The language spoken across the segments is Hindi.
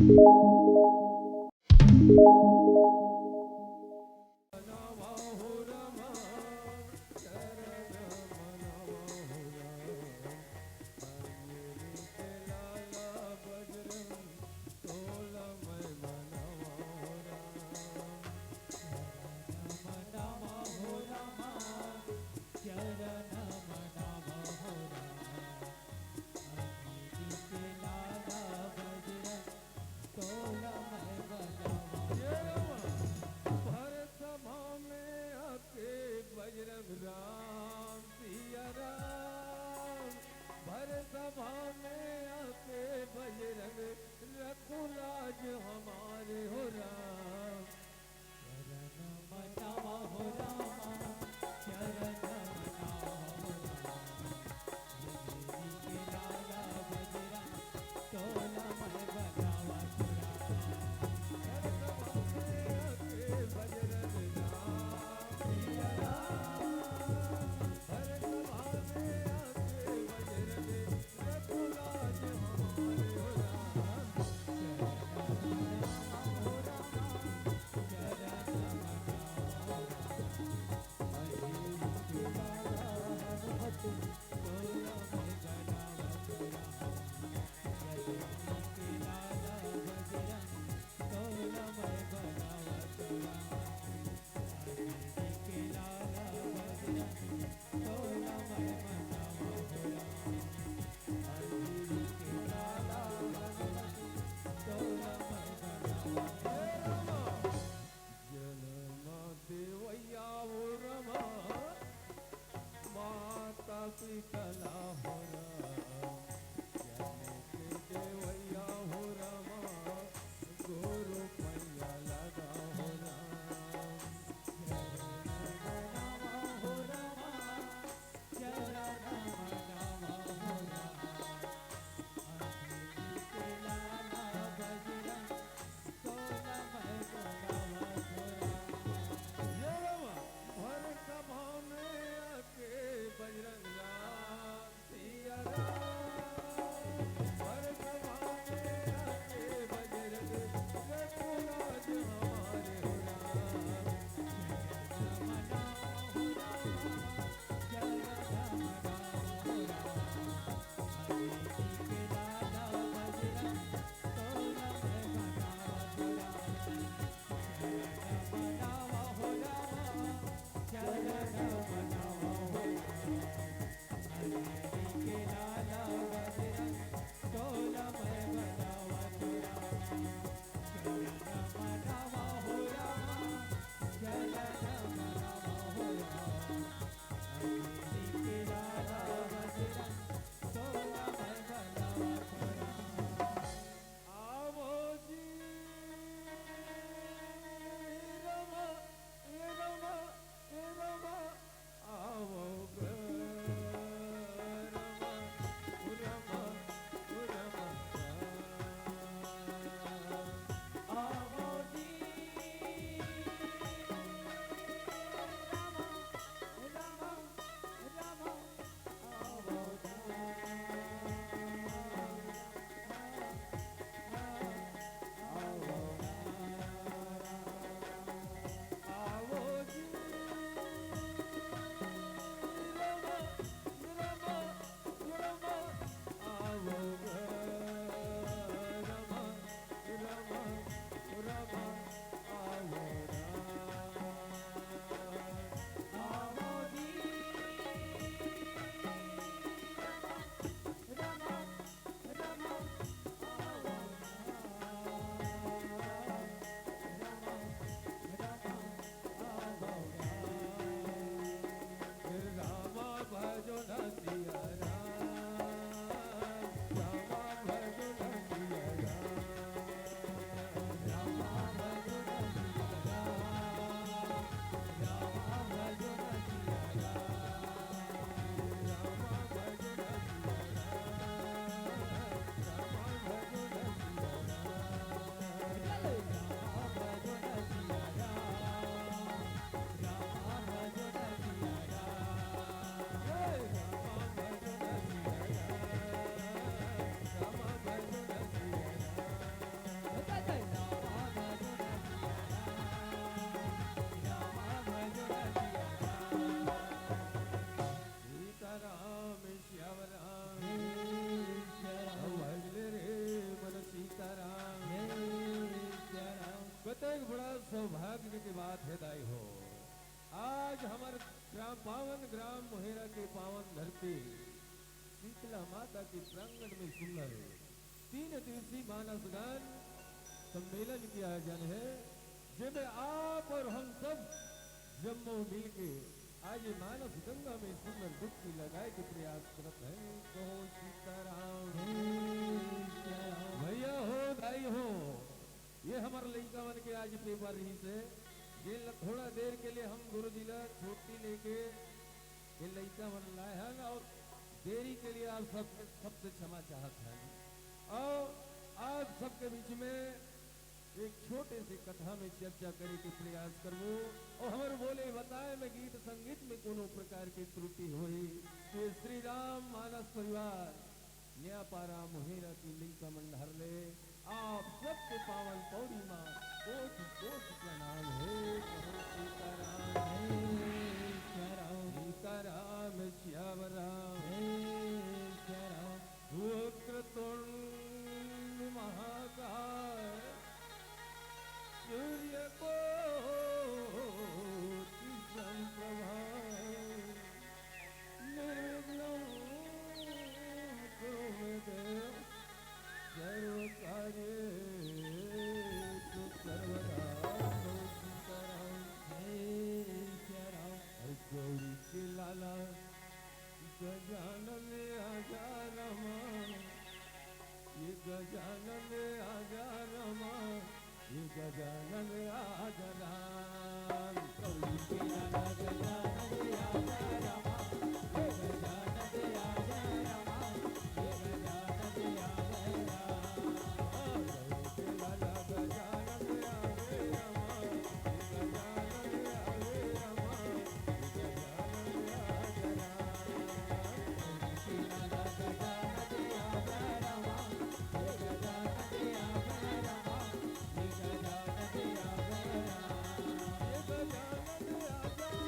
Yeah. सौभाग्य की बात है दाई हो। आज हमारे पावन ग्राम मोहेरा के पावन धरती शीतला माता के प्रांगण में सुंदर 3 दिवसीय मानस गान सम्मेलन की आयोजन है, जिसमें आप और हम सब जम्मू मिलके आज ये मानस गंगा में सुंदर डुबकी लगाए के प्रयास करत है। कहो सीताराम भैया हो दाई हो। ये हमारे लड़का मन के आज पेपर रही से ये थोड़ा देर के लिए हम गुरु जी ला छोटी लेके ये लड़का मन लाए हैं और देरी के लिए आप सबसे क्षमा चाहत हैं। और आप सबके बीच में एक छोटे से कथा में चर्चा करे के प्रयास करवो और हमारे बोले बताए में गीत संगीत में कोनो प्रकार की त्रुटि हुई तो श्री राम मानस परिवार न्यापारा मोहेरा की लिंका मंडहर ले आप सबके पावन पौड़ी मां कोट कोट प्रणाम है। सीताराम श्याम राम वक्रतुंड महाकाय सूर्य को संप्रभा निर्विघ्नं कुरु देव सर्व कार्येषु सर्वदा। गौरी के लाला गजानन आजा रमा, ये गजानन आजा रमा, ये गजानन आजा राम। गौरी के लाला गजानन आजा रमा, ये गजानन आजा रमा, ये गजानन आजा राम। गौरी के लाला गजानन आजा रमा, ये गजानन आजा रमा, ये गजानन आजा राम। गौरी के लाला गजानन आजा रमा, ये गजानन आजा रमा, ये गजानन आजा राम। ये गजानन आजा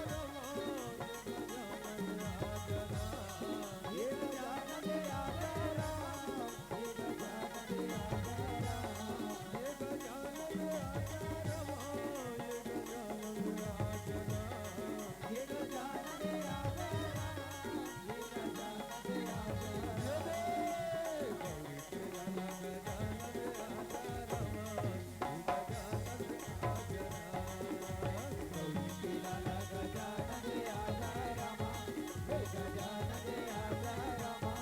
रमा, ये गजानन आजा राम, ये गजानन आजा राम, ये गजानन आजा रमा, ये गजानन आजा राम, ये गजानन आजा राम, ये गजानन आजा राम। गौरी के लाला गजानन आजा रमा, ये गजानन आजा राम। गौरी के लाला गजानन आजा रमा, ये गजानन आजा रमा,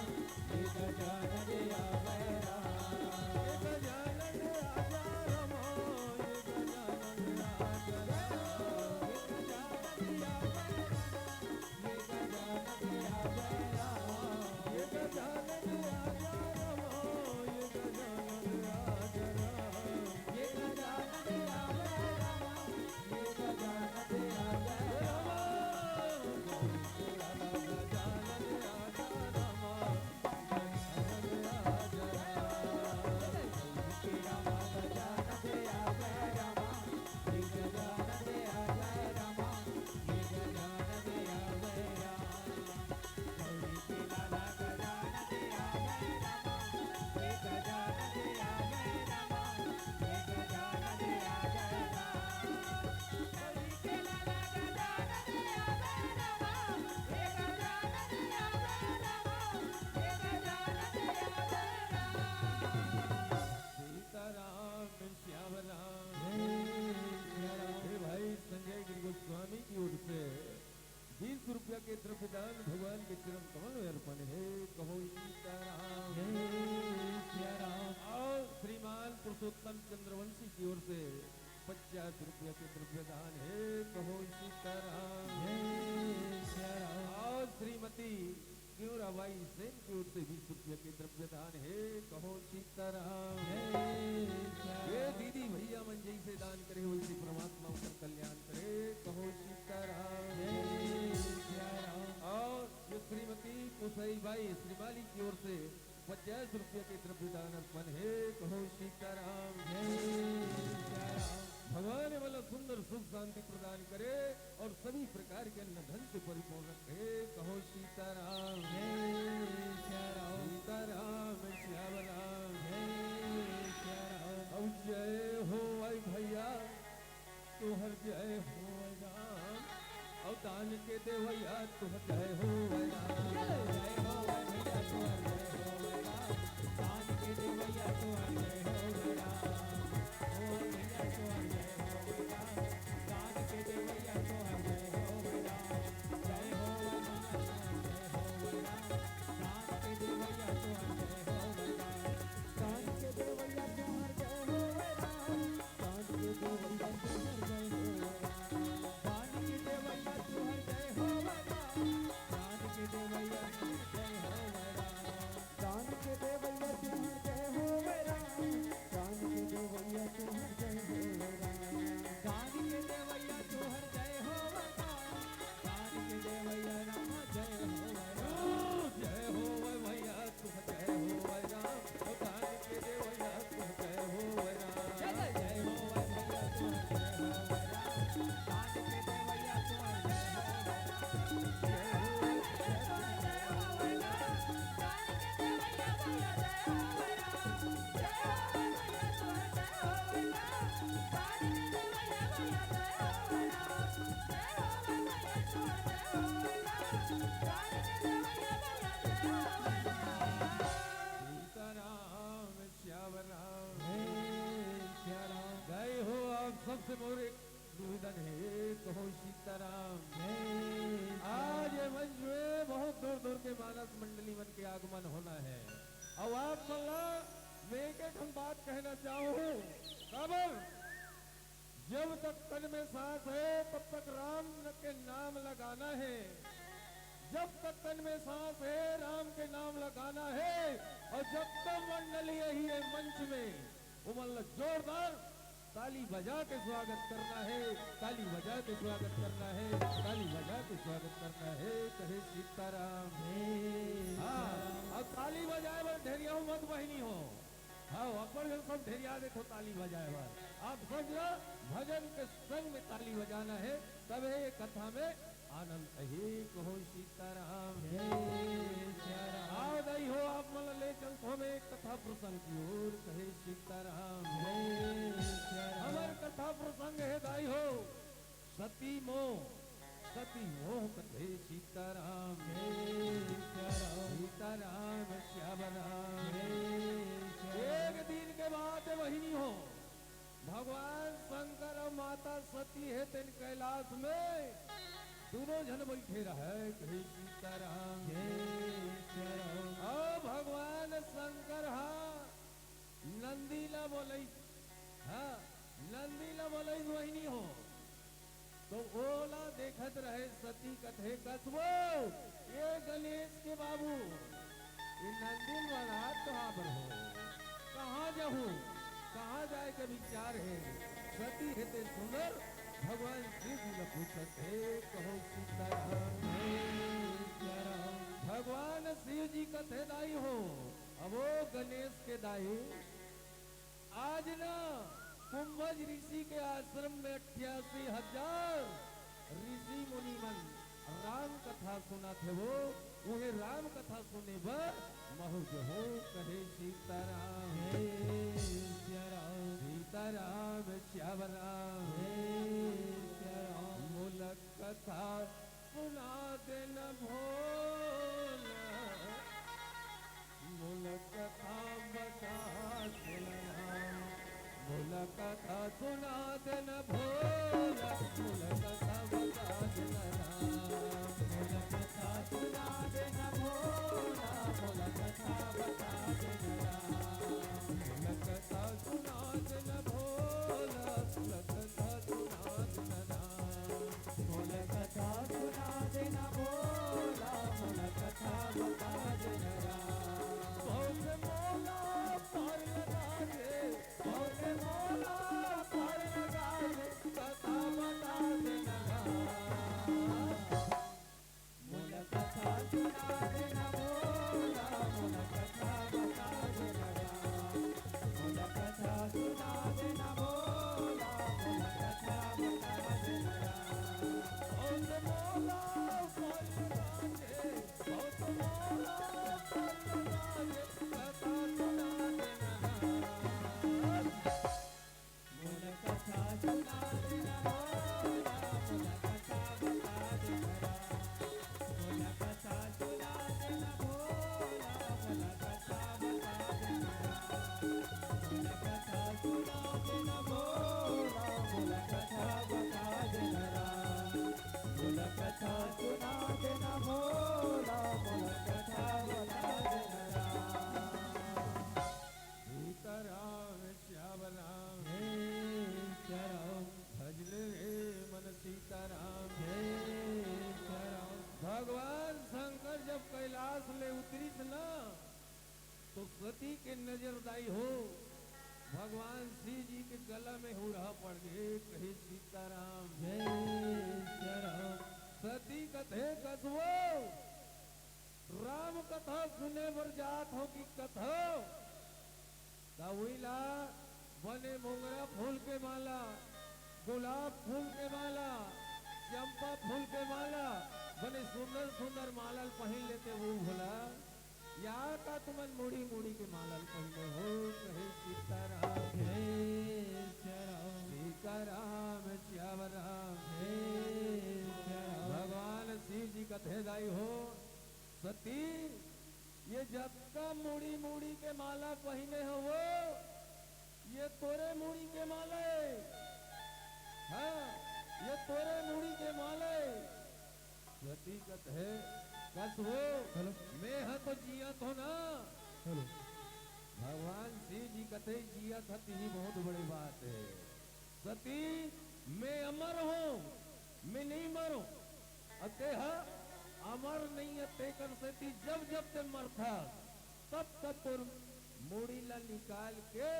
ये गजानन आजा राम। ये गजानन आजा रमा, ये गजानन आजा राम, ये गजानन आजा रमा, ये गजानन आजा राम। ये गजानन आजा रमा, ये गजानन आजा राम, ये गजानन आजा रमा, ये गजानन आजा राम। गौरी के लाला गजानन आजा रमा, गजानन आजा राम। गौरी के लाला गजानन आजा रमा, ये गजानन आजा रमा, ये गजानन आजा राम। गौरी के लाला गजानन आजा रमा, ये गजानन आजा रमा, ये गजानन आजा राम। गौरी के लाला गजानन आजा रमा, ये गजानन आजा रमा, ये गजानन आजा राम। सीताराम श्याम राम। हे भाई संजय गिरी गोस्वामी की ओर से 20 रुपया के द्रव्यदान भगवान के चरण कमल में अर्पण है। कहो सीताराम और श्रीमान पुरुषोत्तम चंद्रवंशी की ओर से 50 रुपया के द्रव्यदान है। कहो सीताराम और श्रीमती क्यूराबाई सेन की ओर से 20 रुपया के द्रव्यदान है। कहो सीताराम। ये दीदी भैया मन जैसे दान करे वैसे परमात्मा उनका कल्याण करे। कहो सीताराम। और ये श्रीमती कुसईबाई श्रीमाली की ओर से 50 रुपये के द्रव्यदान अर्पण है। कहो सीताराम। भगवान वाला सुंदर सुख शांति प्रदान करे और सभी प्रकार के अन्न धन से परिपूर्ण रखे। कहो सीताराम। सीताराम श्याम राम। अब जय हो आई भैया तो तुह जय हो राम। जय हो भैया तुहर जय हो राम, दान के देवैया तुहर जय हो राम। ओ भैया तुहर जय हो राम, दान के देवैया तुहर जय हो राम। जय हो भैया तुहर जय हो राम, दान के देवैया तुहर जय हो राम। दान के देवैया तुहर जय हो राम, दान के देवैया तुहर जय हो राम। दान के देवैया तुहर जय हो राम, दान के देवैया तुहर जय हो राम। दान के देवैया तुहर जय हो राम, दान के देवैया तुहर जय हो राम। दान के देवैया तुहर जय हो राम, दान के देवैया राम जय हो राम। जय हो भैया तुह जय हो राम, ओ दान के देवैया तुह जय हो राम। जय जय हो भैया तुहर जय हो राम, दान के देवैया तुहर जय हो राम। सीताराम श्याम राम। हे श्या राम, जय हो आप सबसे मोर एक निवेदन है, कहो सीताराम। आज ये मंच में बहुत दूर दूर के मानस मंडली मन के आगमन होना है। अब आप मल्ला मैं एक हम बात कहना चाहूँ। खबर जब तक तन में सांस है तब तक राम के नाम लगाना है। जब तक तन में सांस है राम के नाम लगाना है। और जब तक मंडली यही है मंच में उमल जोरदार ताली बजा के स्वागत करना है, ताली बजा के स्वागत करना है, ताली बजा के स्वागत करना है। कहे सीताराम। हाँ, अब ताली बजाए बर ढेरिया मत बहनी हो। हाँ, अपन सब ढेरिया देखो ताली बजाए बर। आप समझो भजन के संग में ताली बजाना है, तब ये कथा में आनंद है। कहो सीताराम। आओ दई हो आप मन ले चलतो में एक कथा प्रसंग की ओर। कहे सीताराम। हमार कथा प्रसंग है दाई हो सती मोह। सती मोह कथे सीताराम। सीताराम श्याम राम। एक दिन के बाद वही हो भगवान शंकर और माता सती है तेन कैलाश में दोनों जन बैठे रहे। कहे सीताराम। ओ भगवान शंकर नंदीला बोले। हाँ, नंदीला बोले वही हो तो ओला देखत रहे सती कथे कसबो ये गणेश के बाबू ये नंदिल वाला कहाँ पर हो, कहाँ जाऊँ, कहाँ जाए के विचार है। सती है ते सुंदर भगवान शिव जी ने पूछत है। कहो सीताराम। भगवान शिव जी कथे दाई हो। अब वो गणेश के दाई आज ना कुंभज ऋषि के आश्रम में 88,000 ऋषि मुनि मन राम कथा सुना थे। वो उन्हें राम कथा सुने पर महुज हो। कहे सीताराम। सीताराम श्याम राम। मूलक कथा सुना देन भोला, मूलक कथा बता देना। मूलक कथा सुना देन भोला, मूलक कथा बता देना। मूलक कथा सुना देन भोला, मूलक कथा बता देना। मूलक कथा सुना देन भोला, मूलक कथा सुना देना। मूलक कथा सुना देना भोला, मूलक कथा बता देना। बहुत मोला पार लगा दे, बहुत मोला पार लगा दे। सती के नजर दाई हो भगवान श्री जी के गला में हो रहा पड़ गए कहे सीताराम जय श्री राम। सती कथे कसवो राम कथा सुने बर जात हो की कथा कविला बने मोगरा फूल के माला गुलाब फूल के माला चंपा फूल के माला बने सुंदर सुंदर माला पहन लेते वो भोला यार का तुमन मुड़ी मुड़ी के माला पहने हो कहे सीताराम जय श्री राम। सीताराम श्याम राम जय श्री राम। भगवान शिव जी कथे दाई हो सती ये जब का मुड़ी मुड़ी के माला पहने हो वो ये तोरे मुड़ी के माला है हाँ ये तोरे मुड़ी के माला है सती कथे कस हो हेलो मैं हाँ तो जिया तो ना हेलो। भगवान शिव जी कथे जिया थती ही बहुत बड़ी बात है सती मैं अमर हूँ मैं नहीं मरूं अतेह अमर नहीं अते कर सती जब जब ते मरथा तब तब तुर मूड़ी ला निकाल के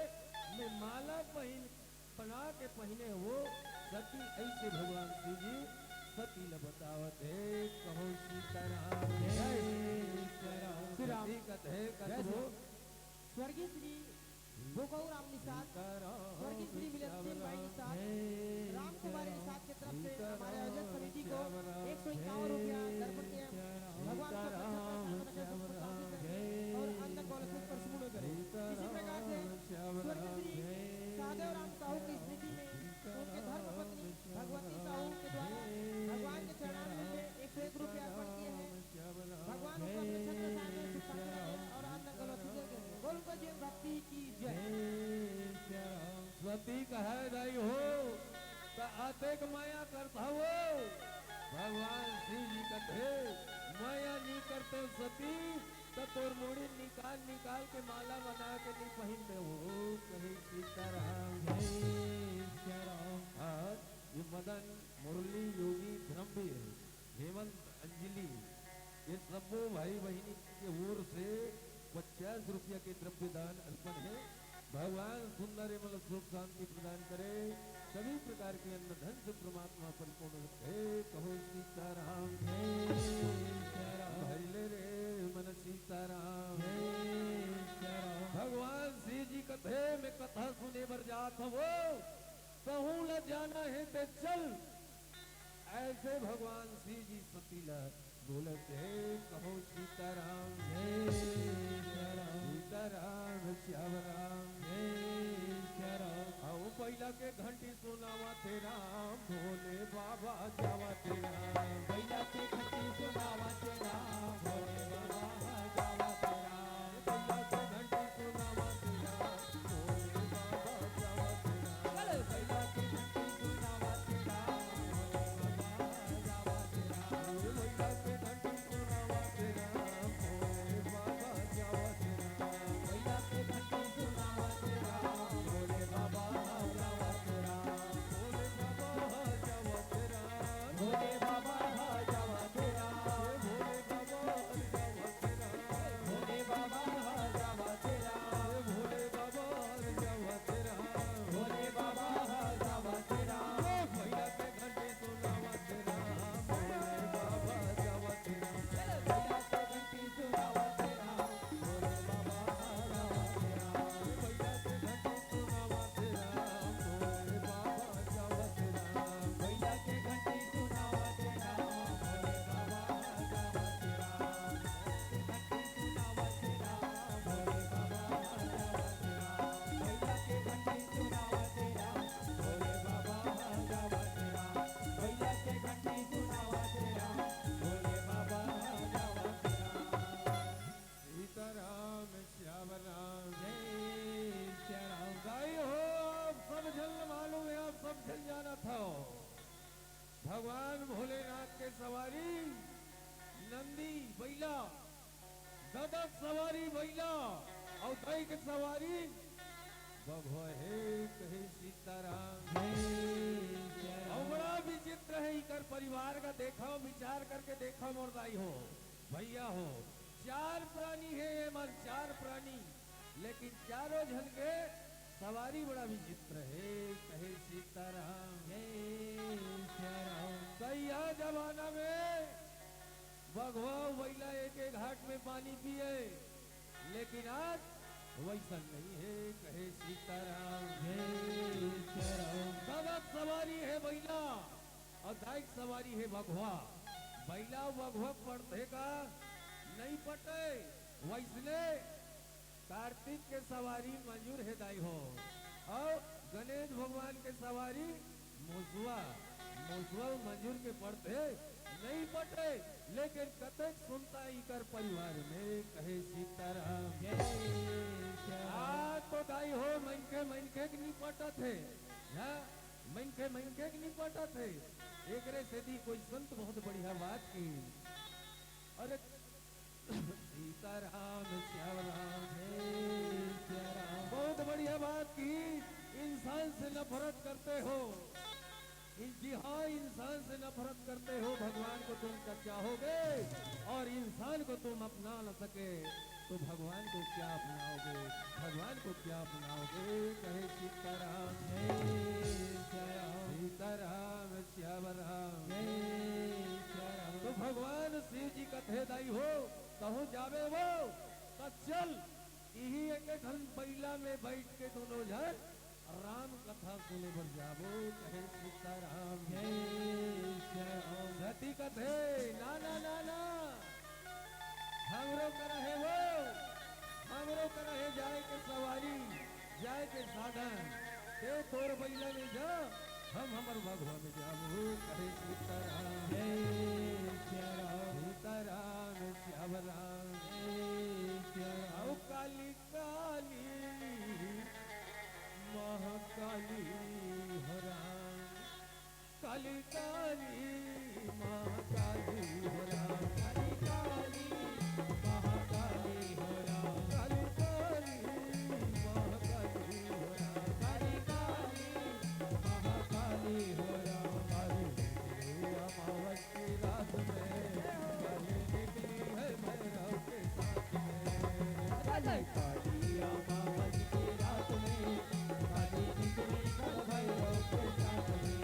मैं माला पहन बना के पहने हो सती ऐसे भगवान शिव जी सती ल बतावत है कहो सीताराम जय श्री राम। श्री राम। सती कथे जय कथो स्वर्गीय श्री भोगऊ राम निषाद स्वर्गीय श्री विलक्षण भाई निषाद राम कुमार निषाद की तरफ से हमारे आयोजन समिति को 151 रुपया दर्पण के भगवान और अन्य कॉलेज पर सुमन करें। इसी प्रकार से स्वर्गीय श्री सहदेव राम साहू की स्मृति में उनके धर्म पत्नी भगवती साहू के द्वारा भगवान के चरणारविंद में 101 रुपया अर्पण किए हैं। भगवान उनको अपने छत्र छाया में सुख शांति रखे और आनंद कलश करें। बोल को जय भक्ति की जय। स्वती कहे दाई हो तो अतेक माया करता हो भगवान शिव जी कथे माया नहीं करते सती तो तोर मुड़ी निकाल निकाल के माला बना के नहीं पहनते हो कहे सीताराम जय श्री राम। आज ये मदन मुरली योगी धर्मवीर हेमंत अंजलि ये सबो भाई बहनी के ओर से 50 रुपया के द्रव्य दान अर्पण है भगवान सुंदर मतलब सुख शांति प्रदान करे सभी प्रकार के अन्न धन से परमात्मा परिपूर्ण रखे कहो सीताराम जय श्री राम। हरिले रे मन सीताराम जय श्री राम। भगवान श्री जी कथे में कथा सुने बर जात हो कहूँ ल जाना है ते चल ऐसे भगवान श्री जी सतीला बोलत है कहो सीताराम जय श्री राम। सीताराम श्याम राम जय श्री राम। आओ पहिला के घंटी सुनावा तेरा भोले बाबा जावा तेरा पहिला के घंटी सुनावा तेरा भोले बाबा जावा तेरा। पहिला के घंटी सुनावा तेरा भोले बाबा जावा तेरा चल पहिला के घंटी सुनावा तेरा भोले बाबा जावा तेरा। पहिला के घंटी सुनावा तेरा भोले बाबा जावा तेरा पहिला के घंटी सुनावा तेरा भोले बाबा जावा तेरा। भोले बाबा जावा तेरा भोले बाबा जावा तेरा। भोले बाबा जावा तेरा भोले बाबा जावा तेरा। भोले बाबा जावा तेरा भोले बाबा जावा तेरा। पहिला के घंटी सुनावा तेरा भोले बाबा जावा तेरा पहिला के घंटी सुनावा तेरा भोले बाबा जावा तेरा। पहिला के घंटी सुनावा तेरा भोले बाबा जावा तेरा पहिला के घंटी सुनावा तेरा भोले बाबा जावा तेरा। घंटी सुनावा तेरा भोले बाबा जावा तेरा। पहिला के घंटी सुनावा तेरा भोले बाबा जावा तेरा। पहिला के घंटी सुनावा तेरा भोले बाबा जावा तेरा। सीताराम श्याम राम जय श्री राम। गाई हो आप सब जल मालूम है आप सब जल जाना था भगवान भोलेनाथ के सवारी नंदी बैला गदक सवारी बैला और दई के सवारी बघो है कहे सीताराम जय श्री और राम। बड़ा विचित्र है इकर परिवार का देखा विचार करके देखा मोरदाई हो भैया हो चार प्राणी है ये मन चार प्राणी लेकिन चारों जन के सवारी बड़ा विचित्र है। कहे सीताराम जय सियाराम। कहिया जमाना में बघवा बैला एक एक घाट में पानी पिए, लेकिन आज वैसा नहीं है। कहे सीताराम जय सियाराम। सबक सवारी है बैला और दाइक सवारी है बघवा। बैला बघवा पढ़ते का नहीं पटे, वैसने कार्तिक के सवारी मंजूर है दाई हो और गणेश भगवान के सवारी मुसवा मंजूर के पढ़ते नहीं पटे, लेकिन कतक सुनता इकर परिवार में। कहे सीताराम जय सियाराम। आज तो दाई हो मनके के नहीं पटत है, मनके के नहीं पटत है। एकरे से दी कोई संत बहुत बढ़िया बात की, अरे सीताराम श्यामराम जय सियाराम। बहुत बढ़िया बात की। इंसान से नफरत करते हो, जी हाँ, इंसान से नफरत करते हो। भगवान को तुम कर चाहोगे और इंसान को तुम अपना न सके तो भगवान को क्या अपनाओगे, भगवान को क्या अपनाओगे। कहे सीताराम जय सियाराम। सीताराम श्यामराम जय सियाराम। तो भगवान शिव जी कथे दाई हो कहूँ जावे वो तो चल यही एक घन बैला में बैठ के दोनों जन राम कथा सुने बर जाबो। कहे सीताराम जय सियाराम। सती कथे ना ना ना ना हमरो करहे वो, हमरो करहे जाए के सवारी, जाए के साधन ते तोर बैला में जा, हम हमर भगवा में जाबो। कहे सीताराम जय सियाराम। सीताराम श्यामराम जय सियाराम। काली काली महाकाली हो राम, काली काली महाकाली हो राम, काली काली महाकाली हो राम। काली काली महाकाली हो राम, काली काली महाकाली हो राम। काली अमावस की रात में काली निकली है भैरव के साथ में। काली काली अमावस की रात में काली निकली कर भैरव के साथ में।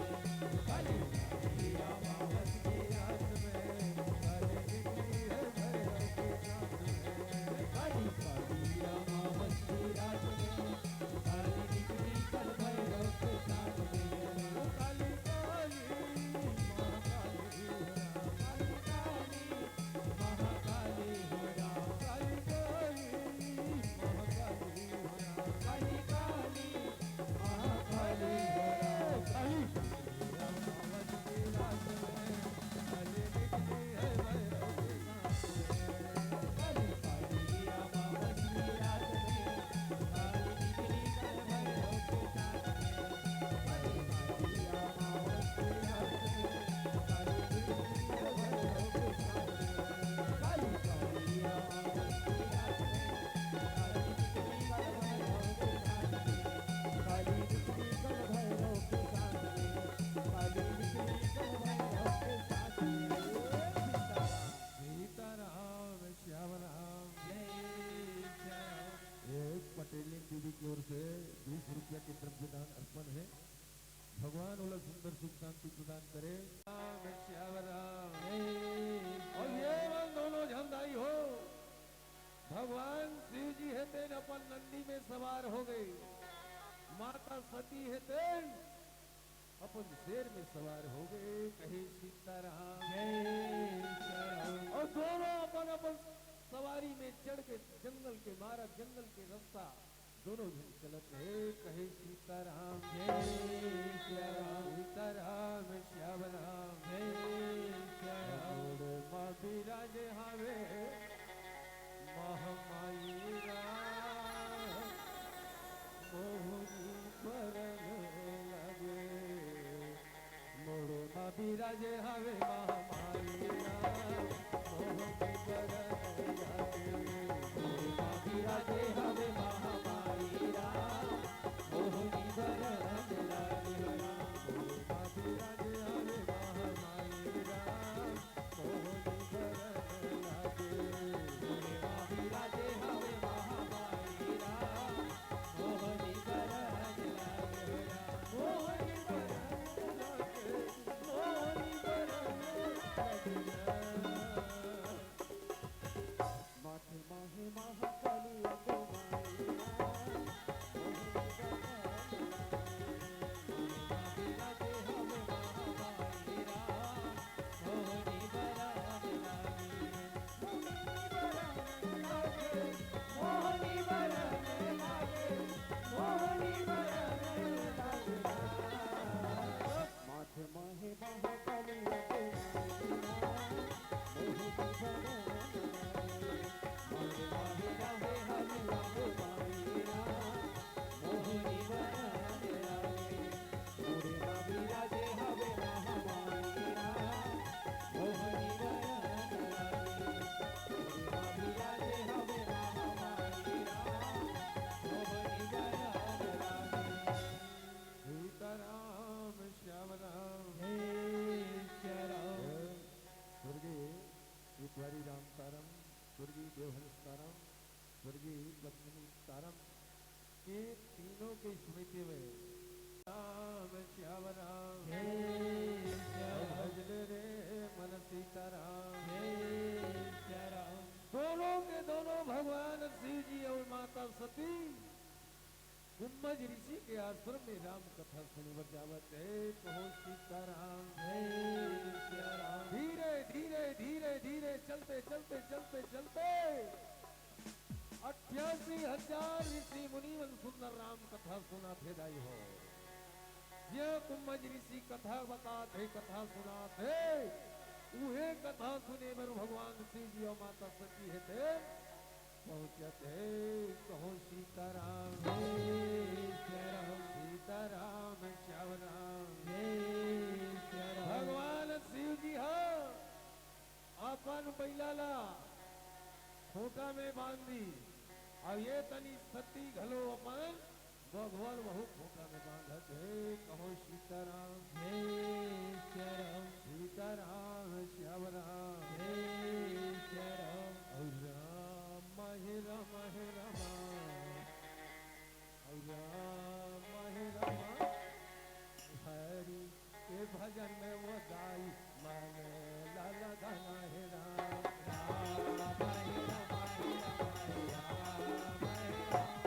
काली काली अमावस की रात में काली निकली है भैरव के साथ में। काली काली अमावस की रात में काली निकली कर भैरव के साथ में। काली काली महाकाली हो राम, काली काली महाकाली हो राम। काली काली महाकाली हो राम, काली काली महाकाली हो राम। काली अमावस की रात में काली निकली है भैरव के साथ में। काली काली अमावस की रात में काली निकली कर भैरव के साथ में। काली काली अमावस की रात में काली निकली कर भैरव के साथ में। काली काली अमावस की रात में काली निकली कर भैरव के साथ में। काली निकली कर भैरव के साथ में। काली निकली कर भैरव के साथ में। सीताराम श्यामराम। जय सियाराम। एक पटेलिन दीदी की ओर से 20 रुपया के द्रव्यदान अर्पण है। भगवान वाला सुंदर सुख शांति प्रदान करे। राम श्यामराम। और ये मन दोनों झंडाई हो, भगवान शिव जी है तेन अपन नंदी में सवार हो गए, माता सती है तेन अपन शेर में सवार हो गए। कहे सीताराम जय सियाराम। और दोनों अपन अपन सवारी में चढ़ के जंगल के मार्ग, जंगल के रास्ता दोनों जन चलत है। कहे सीताराम जय सियाराम। सीताराम श्यामराम। जय सियाराम। जोड़ माँ बिराजे हावे महामाई राम, मोहनी बरन लगे। मोड़ो माँ बिराजे हावे महामाई राम, मोहनी बरन लगे। माँ बिराजे हवे महामाई राम, मोहनी बरन लागे राम। माँ बिराजे हावे महामाई राम, मोहनी बरन लगे। माँ बिराजे हवे महामाई राम, स्वर में राम कथा सुनी बजावत है कहो सीताराम। धीरे धीरे धीरे धीरे चलते चलते चलते चलते 88,000 ऋषि मुनिवन सुंदर राम कथा सुना थे दाई हो। ये कुंभज ऋषि कथा बताते कथा सुनाते उहे कथा सुने मेरे भगवान शिव जी और माता सती है थे पहुंचते कहो सीताराम सीताराम श्याम राम। भगवान शिव जी हा अपन बैलाला खोटा में बांधी और ये तनी सती घलो अपन भगवान बहु खोटा में बांधत है कहो सीताराम सीताराम श्याम राम। और राम हे राम हे राम और राम हे राम हरि के भजन में वो गाई मन लाला गाना हे राम राम हे राम हे राम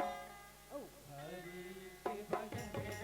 ओ हरि के भजन में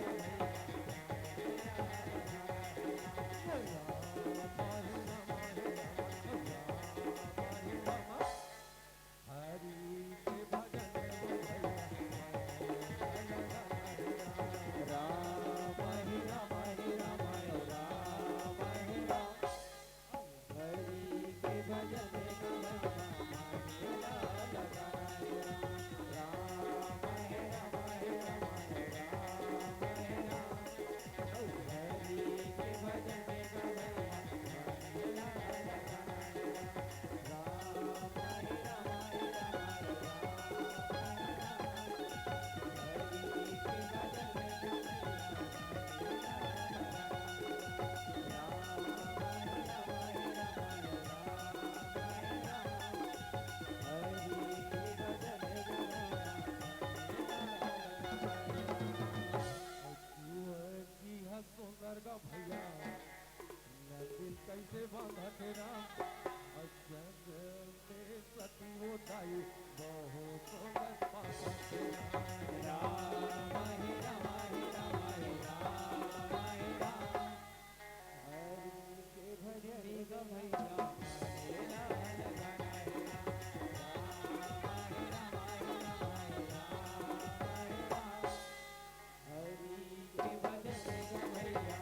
भैया दिल कैसे बांधा तेरा जग में सती होताई बहुत पापा तेरा राम हे राम हे राम हे राम हे राम हरि के भजन गा भैया मेरा लगाना है राम हे राम हे राम हरि के भजन गा भैया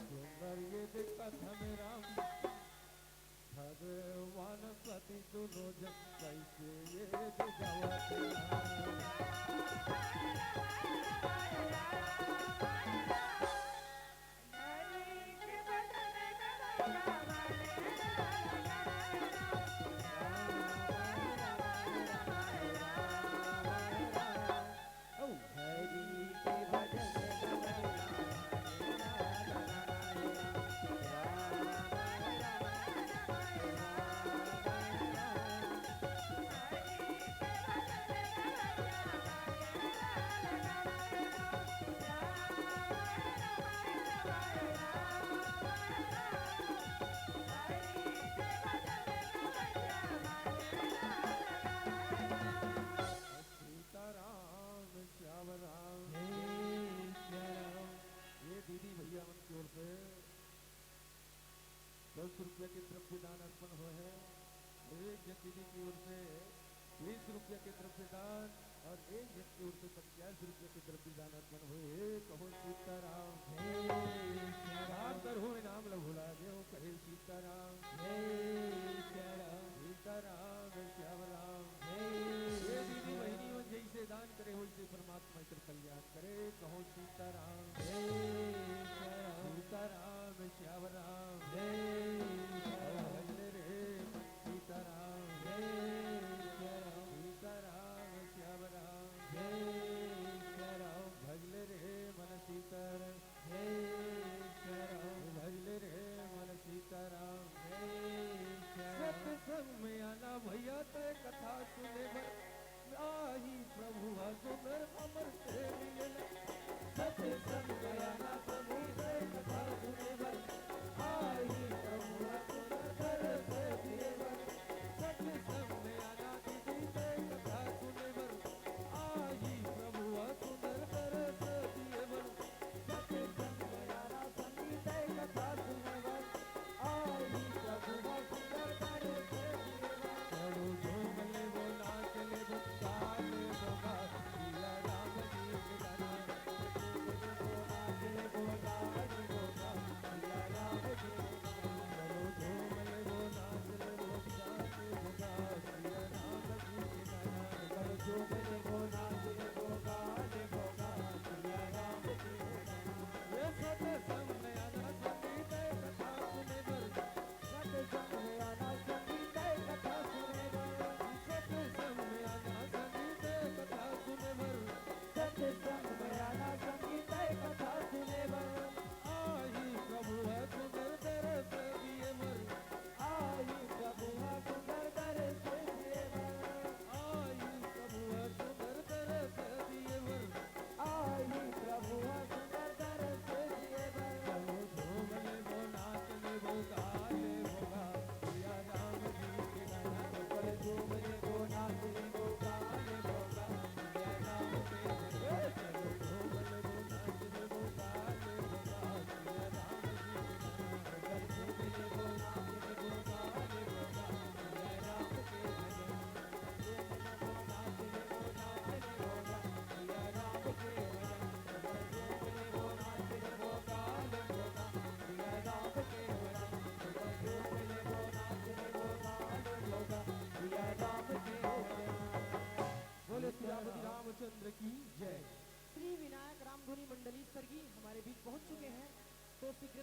सुंदर ये दिक्कत हमें राम भगवान सती दोनों जग कैसे ये ₹10 की तरफ से दान अर्पण हुए हैं। एक जन दीदी की ओर से ₹20 की तरफ से दान और एक जन की ओर से ₹85 की तरफ से दान अर्पण हुए। कहो सीताराम हो नाम भुला गए कहे सीताराम सीताराम श्याम राम। ये दीदी बहनियों जैसे दान करे वैसे परमात्मा इतर कल्याण करे। कहो सीताराम सीताराम श्याम राम सीताराम सीताराम श्याम राम भजले रे मन सीताराम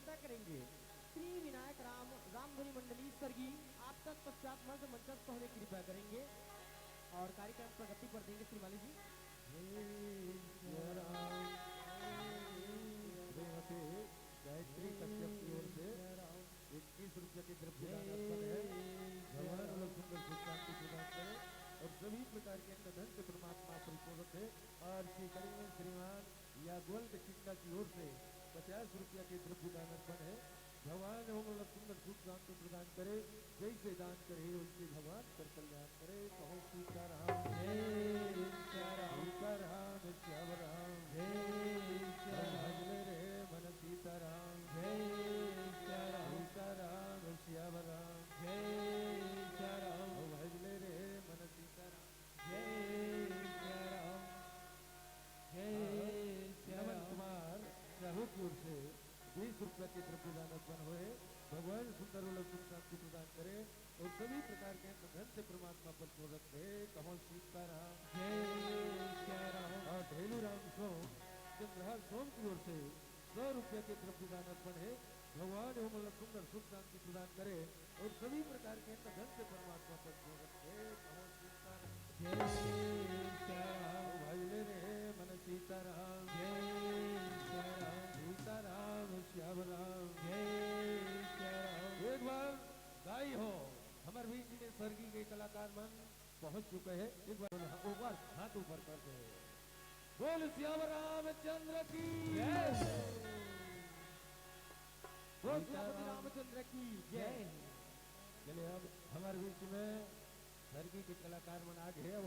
दिव्यता करेंगे। श्री विनायक रामधुनी मंडली स्वर्गीय आप तत्पश्चात मंचस्थ होने की कृपा करेंगे और कार्यक्रम प्रगति पर देंगे श्री माली जी। श्रीमती गायत्री कश्यप की ओर से 21 रुपये की द्रव्य दान अर्पण है। भगवान लोग सुंदर सुख शांति प्रदान करें और सभी प्रकार के धन से परमात्मा परिपूर्वक है। और श्री करेंगे श्रीमान यादवंत चिंता की ओर से 50 रुपया के द्रव्य दान अर्पण है। भगवान लोग सुंदर सुख शांति प्रदान करे, जैसे दान करे वैसे भगवान कर कल्याण करे। कहो सीताराम जय सीताराम, सीताराम श्याम राम जय सीताराम, रे मन सीताराम जय सीताराम, सीताराम श्याम राम जय सीताराम, भजले रे मन सीताराम जय सीताराम जय सीताराम। कुमार साहू की ओर से 20 रुपये के द्रव्य दान अर्पण हुए। भगवान सुंदर सुख शांति प्रदान करे और सभी प्रकार के धन से परमात्मा पर पूरक है। कहो सीताराम जय सीताराम। और ढेलू राम सोम चंद्रहार सोम की ओर से 100 रुपये के द्रव्य दान अर्पण है। भगवान सुंदर सुख शांति प्रदान करे और सभी प्रकार के धन से परमात्मा पर पूरक है। कहो सीताराम जय सीताराम, भजले रे मन सीताराम जय सीताराम, सीताराम श्याम राम जय सीताराम। एक बार गाई हो हमारे बीच में स्वर्गीय के कलाकार मन पहुंच चुके हैं। एक बार हाथ ऊपर करते हैं। बोल श्याम रामचंद्र की जय, बोल श्याम रामचंद्र की जय। चलिए अब हमारे बीच में स्वर्गीय के कलाकार मन आ गए। अब